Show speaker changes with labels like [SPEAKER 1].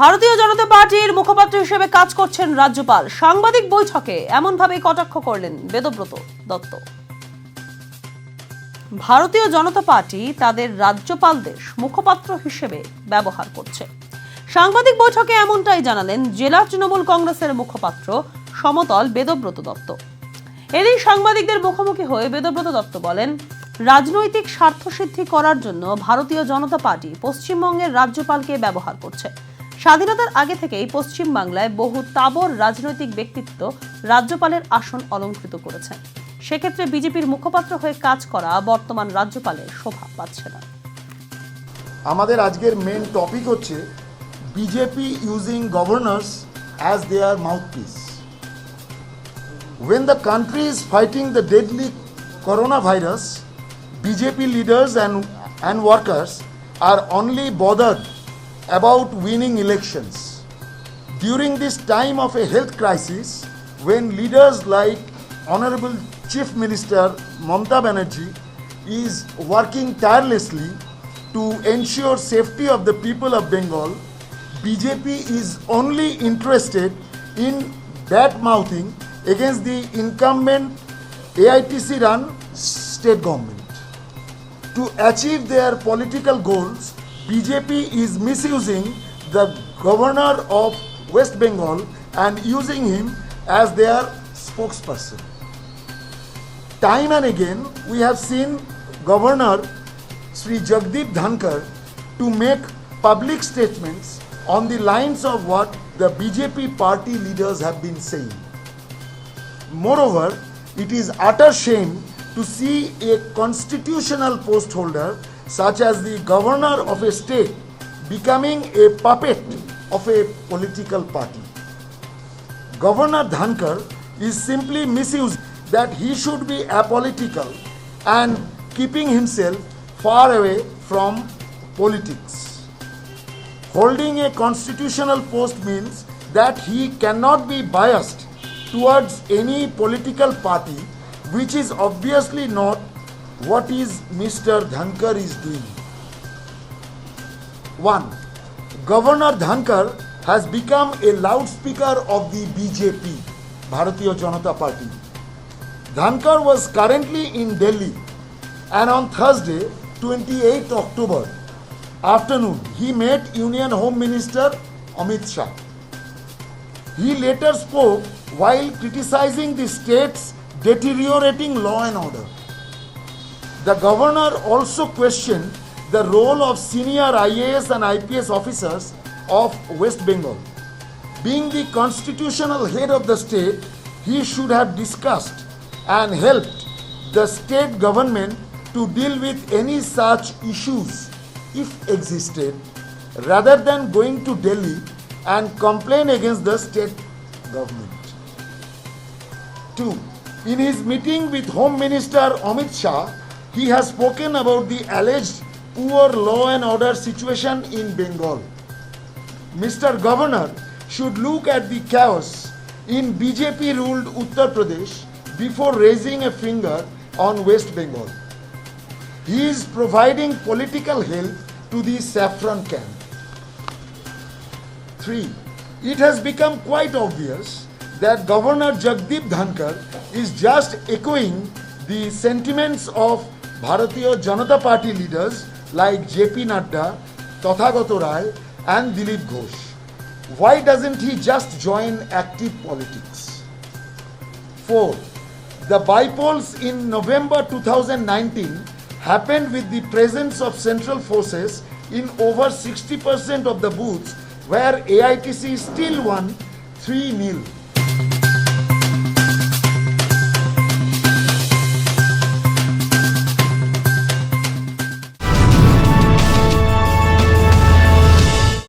[SPEAKER 1] ভারতীয় জনতা পার্টির মুখপাত্র হিসেবে কাজ করছেন রাজ্যপাল। সাংবাদিক বৈঠকে এমনভাবেই কটাক্ষ করলেন বেদব্রত দত্ত। ভারতীয় জনতা পার্টি তাদের রাজ্যপালদের মুখপাত্র হিসেবে ব্যবহার করছে। সাংবাদিক বৈঠকে এমনটাই জানালেন জেলা তৃণমূল কংগ্রেসের মুখপাত্র সমতল বেদব্রত দত্ত। এদিন সাংবাদিকদের মুখোমুখি হয়ে বেদব্রত দত্ত বলেন, রাজনৈতিক স্বার্থসিদ্ধি করার জন্য ভারতীয় জনতা পার্টি পশ্চিমবঙ্গের রাজ্যপালকে ব্যবহার করছে। স্বাধীনতার আগে থেকেই পশ্চিম বাংলায় বহু তাবর রাজনৈতিক ব্যক্তিত্ব রাজ্যপালের আসন অলংকৃত করেছেন। সেক্ষেত্রে বিজেপির মুখপাত্র হয়ে কাজ করা বর্তমান রাজ্যপালের শোভা পাচ্ছে না।
[SPEAKER 2] আমাদের আজকের মেন টপিক হচ্ছে BJP using governors as their mouthpiece. When the country is fighting the deadly coronavirus, BJP leaders and workers are only bothered about winning elections. During this time of a health crisis, when leaders like Honorable Chief Minister Mamata Banerjee is working tirelessly to ensure safety of the people of Bengal, BJP is only interested in bad-mouthing against the incumbent AITC-run state government. To achieve their political goals, BJP is misusing the governor of West Bengal and using him as their spokesperson. Time and again, we have seen Governor Sri Jagdeep Dhankar to make public statements on the lines of what the BJP party leaders have been saying. Moreover, it is utter shame to see a constitutional post holder such as the governor of a state becoming a puppet of a political party. Governor Dhankar is simply misused that he should be apolitical and keeping himself far away from politics. Holding a constitutional post means that he cannot be biased towards any political party, which is obviously not what is Mr. Dhankar is doing. 1. Governor Dhankar has become a loudspeaker of the BJP, Bharatiya Janata Party. Dhankar was currently in Delhi, and on Thursday, 28th October, afternoon, he met Union Home Minister Amit Shah. He later spoke while criticizing the state's deteriorating law and order. The governor also questioned the role of senior IAS and IPS officers of West Bengal. Being the constitutional head of the state, he should have discussed and helped the state government to deal with any such issues if existed, rather than going to Delhi and complain against the state government. 2. In his meeting with Home Minister Amit Shah, he has spoken about the alleged poor law and order situation in Bengal. Mr. Governor should look at the chaos in BJP-ruled Uttar Pradesh before raising a finger on West Bengal. He is providing political help to the saffron camp. 3. It has become quite obvious that Governor Jagdeep Dhankar is just echoing the sentiments of Bharatiya Janata Party leaders like JP Nadda, Tathagato Rai and Dilip Ghosh. Why doesn't he just join active politics? 4. The bypolls in November 2019 happened with the presence of central forces in over 60% of the booths, where AITC still won 3-0.